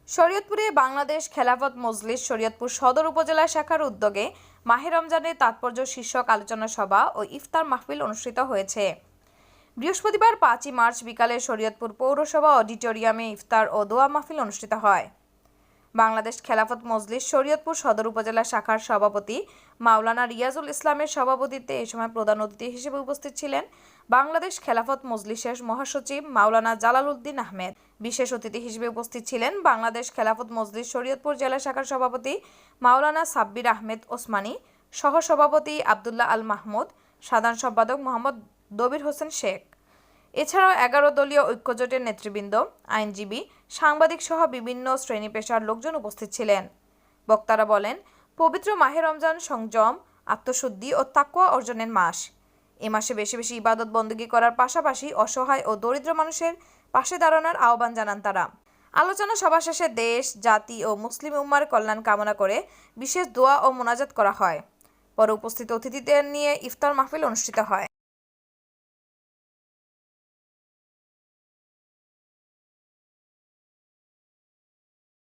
শরীয়তপুরে বাংলাদেশ খেলাফত মজলিস শরীয়তপুর সদর উপজেলা শাখার উদ্যোগে মাহে রমজানের তাৎপর্য শীর্ষক আলোচনা সভা ও ইফতার মাহফিল অনুষ্ঠিত হয়েছে। বৃহস্পতিবার 5 মার্চ বিকালে শরীয়তপুর পৌরসভা অডিটোরিয়ামে ইফতার ও দোয়া মাহফিল অনুষ্ঠিত হয়। বাংলাদেশ খেলাফত মজলিস শরীয়তপুর সদর উপজেলা শাখার সভাপতি মাওলানা রিয়াজুল ইসলামের সভাপতিত্বে এই সময় প্রধান অতিথি হিসেবে উপস্থিত ছিলেন বাংলাদেশ খেলাফত মজলিসের মহাসচিব মাওলানা জালাল উদ্দিন আহমেদ। বিশেষ অতিথি হিসেবে উপস্থিত ছিলেন বাংলাদেশ খেলাফত মজলিস শরীয়তপুর জেলা শাখার সভাপতি মাওলানা সাব্বির আহমেদ ওসমানী, সহসভাপতি আব্দুল্লাহ আল মাহমুদ, সাধারণ সম্পাদক মোহাম্মদ দবির হোসেন শেখ। এছাড়াও 11 দলীয় ঐক্যজোটের নেতৃবৃন্দ, আইনজীবী, সাংবাদিক সহ বিভিন্ন শ্রেণী পেশার লোকজন উপস্থিত ছিলেন। বক্তারা বলেন, পবিত্র মাহে রমজান সংযম, আত্মশুদ্ধি ও তাকওয়া অর্জনের মাস। এ মাসে বেশি বেশি ইবাদত বন্দী করার পাশাপাশি অসহায় ও দরিদ্র মানুষের পাশে দাঁড়ানোর আহ্বান জানান তারা। আলোচনা সভা শেষে দেশ, জাতি ও মুসলিম উম্মার কল্যাণ কামনা করে বিশেষ দোয়া ও মোনাজাত করা হয়। পরে উপস্থিত অতিথিদের নিয়ে ইফতার মাহফিল অনুষ্ঠিত হয়।